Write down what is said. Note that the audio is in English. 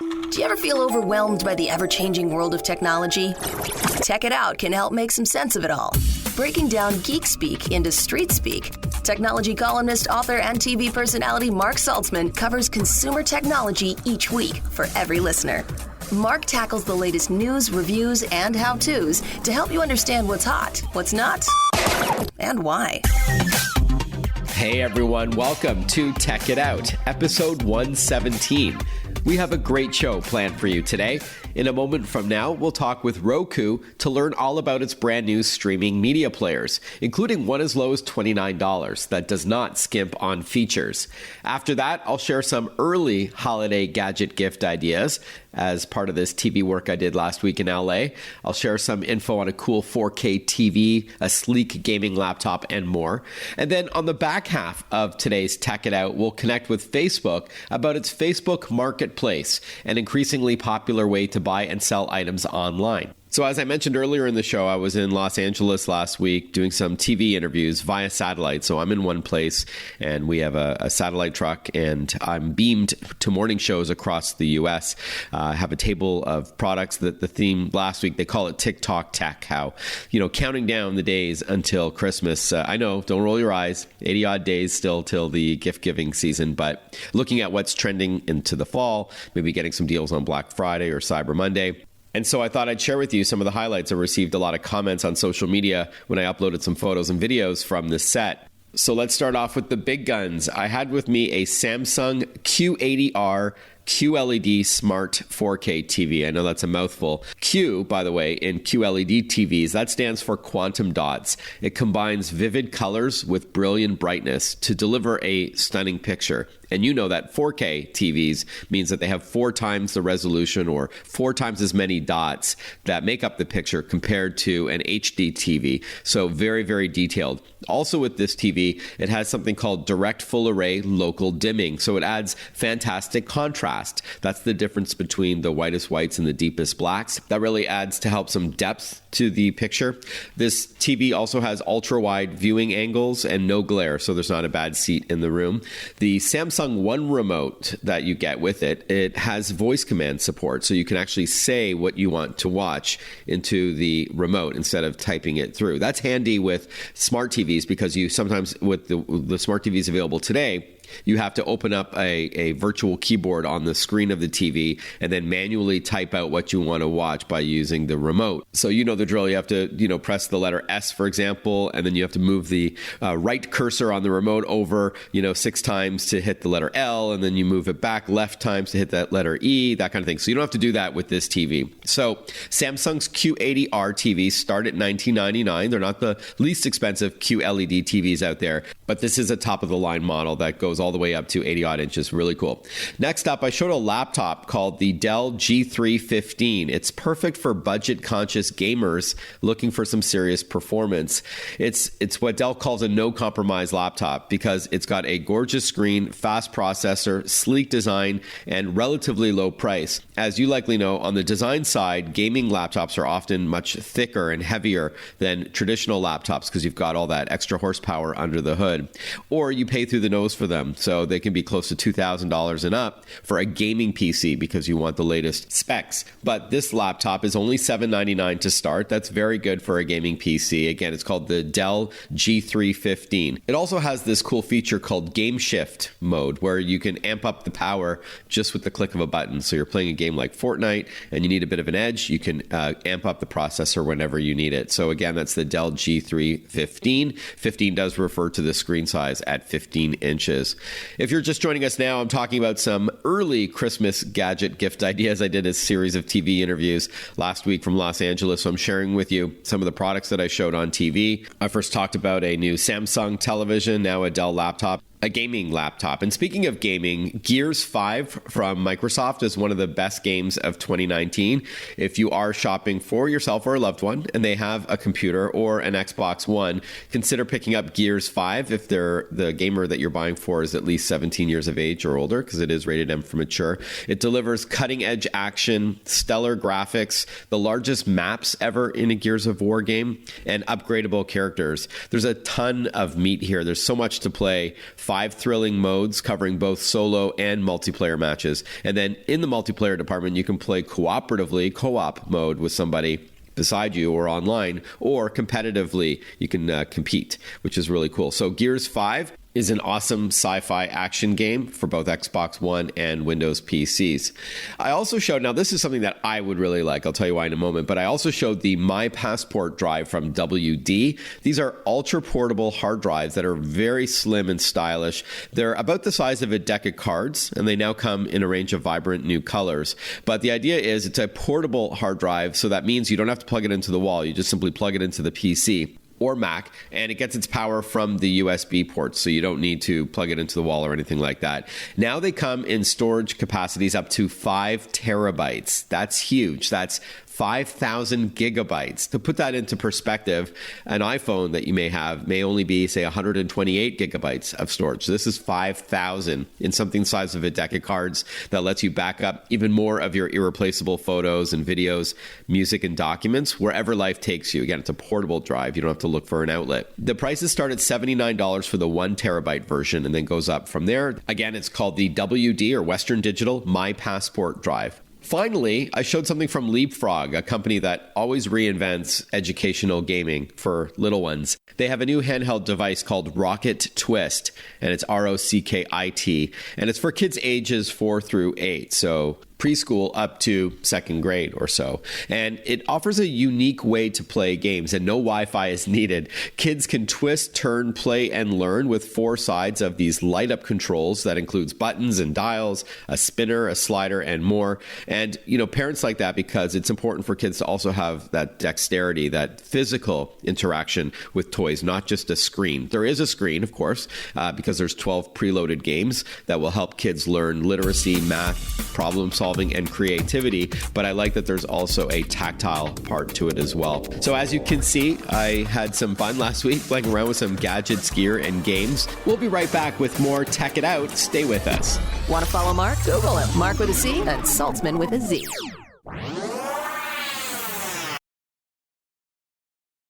Do you ever feel overwhelmed by the ever-changing world of technology? Tech It Out can help make some sense of it all. Breaking down geek speak into street speak, technology columnist, author, and TV personality Marc Saltzman covers consumer technology each week for every listener. Marc tackles the latest news, reviews, and how-tos to help you understand what's hot, what's not, and why. Hey everyone, welcome to Tech It Out, episode 117. We have a great show planned for you today. In a moment from now, we'll talk with Roku to learn all about its brand new streaming media players, including one as low as $29 that does not skimp on features. After that, I'll share some early holiday gadget gift ideas as part of this TV work I did last week in LA. I'll share some info on a cool 4K TV, a sleek gaming laptop, and more. And then on the back half of today's Tech It Out, we'll connect with Facebook about its Facebook Marketplace, an increasingly popular way to buy and sell items online. So as I mentioned earlier in the show, I was in Los Angeles last week doing some TV interviews via satellite. So I'm in one place and we have a satellite truck and I'm beamed to morning shows across the US. I have a table of products that the theme last week, they call it TikTok Tech, how, counting down the days until Christmas. I know, don't roll your eyes, 80 odd days still till the gift giving season, but looking at what's trending into the fall, maybe getting some deals on Black Friday or Cyber Monday. And so I thought I'd share with you some of the highlights. I received a lot of comments on social media when I uploaded some photos and videos from this set. So let's start off with the big guns. I had with me a Samsung Q80R QLED Smart 4K TV. I know that's a mouthful. Q, by the way, in QLED TVs, that stands for quantum dots. It combines vivid colors with brilliant brightness to deliver a stunning picture. And you know that 4K TVs means that they have 4 times the resolution or 4 times as many dots that make up the picture compared to an HD TV. So very, very detailed. Also with this TV, it has something called direct full array local dimming. So it adds fantastic contrast. That's the difference between the whitest whites and the deepest blacks. That really adds to help some depth to the picture. This TV also has ultra wide viewing angles and no glare, so there's not a bad seat in the room. The Samsung One remote that you get with it, it has voice command support, so you can actually say what you want to watch into the remote instead of typing it through. That's handy with smart TVs because you sometimes, with the smart TVs available today, you have to open up a virtual keyboard on the screen of the TV and then manually type out what you want to watch by using the remote. So you know the drill. You have to, press the letter S, for example, and then you have to move the right cursor on the remote over, 6 times to hit the letter L, and then you move it back left times to hit that letter E, that kind of thing. So you don't have to do that with this TV. So Samsung's Q80R TVs start at $19.99. They're not the least expensive QLED TVs out there, but this is a top-of-the-line model that goes all the way up to 80 odd inches. Really cool. Next up, I showed a laptop called the Dell G315. It's perfect for budget conscious gamers looking for some serious performance. It's what Dell calls a no compromise laptop because it's got a gorgeous screen, fast processor, sleek design, and relatively low price. As you likely know, on the design side, gaming laptops are often much thicker and heavier than traditional laptops because you've got all that extra horsepower under the hood. Or you pay through the nose for them. So they can be close to $2,000 and up for a gaming PC because you want the latest specs. But this laptop is only $799 to start. That's very good for a gaming PC. Again, it's called the Dell G315. It also has this cool feature called Game Shift mode where you can amp up the power just with the click of a button. So you're playing a game like Fortnite and you need a bit of an edge, you can amp up the processor whenever you need it. So again, that's the Dell G315. 15 does refer to the screen size at 15 inches. If you're just joining us now, I'm talking about some early Christmas gadget gift ideas. I did a series of TV interviews last week from Los Angeles, so I'm sharing with you some of the products that I showed on TV. I first talked about a new Samsung television, now a Dell laptop. a gaming laptop. And speaking of gaming, Gears 5 from Microsoft is one of the best games of 2019. If you are shopping for yourself or a loved one and they have a computer or an Xbox One, consider picking up Gears 5 if the gamer that you're buying for is at least 17 years of age or older, because it is rated M for mature. It delivers cutting-edge action, stellar graphics, the largest maps ever in a Gears of War game, and upgradable characters. There's a ton of meat here. There's so much to play. 5 thrilling modes covering both solo and multiplayer matches. And then in the multiplayer department, you can play cooperatively, co-op mode with somebody beside you or online, or competitively you can compete, which is really cool. So Gears 5 is an awesome sci-fi action game for both Xbox One and Windows PCs. I also showed, now this is something that I would really like, I'll tell you why in a moment, but I also showed the My Passport drive from WD. These are ultra portable hard drives that are very slim and stylish. They're about the size of a deck of cards, and they now come in a range of vibrant new colors. But the idea is it's a portable hard drive, so that means you don't have to plug it into the wall. You just simply plug it into the PC or Mac, and it gets its power from the USB ports, so you don't need to plug it into the wall or anything like that. Now they come in storage capacities up to 5 terabytes. That's huge. That's 5,000 gigabytes. To put that into perspective, an iPhone that you may have may only be, say, 128 gigabytes of storage. So this is 5,000 in something the size of a deck of cards that lets you back up even more of your irreplaceable photos and videos, music and documents, wherever life takes you. Again, it's a portable drive. You don't have to look for an outlet. The prices start at $79 for the 1 terabyte version and then goes up from there. Again, it's called the WD or Western Digital My Passport drive. Finally, I showed something from Leapfrog, a company that always reinvents educational gaming for little ones. They have a new handheld device called Rocket Twist, and it's ROCKIT, and it's for kids ages 4 through 8, so preschool up to second grade or so. And it offers a unique way to play games, and no Wi-Fi is needed. Kids can twist, turn, play, and learn with 4 sides of these light-up controls that includes buttons and dials, a spinner, a slider, and more. And, parents like that because it's important for kids to also have that dexterity, that physical interaction with toys, not just a screen. There is a screen, of course, because there's 12 preloaded games that will help kids learn literacy, math, problem solving, and creativity, but I like that there's also a tactile part to it as well. So as you can see, I had some fun last week playing around with some gadgets, gear, and games. We'll be right back with more Tech It Out. Stay with us. Want to follow Marc? Google him. Marc with a C and Saltzman with a Z.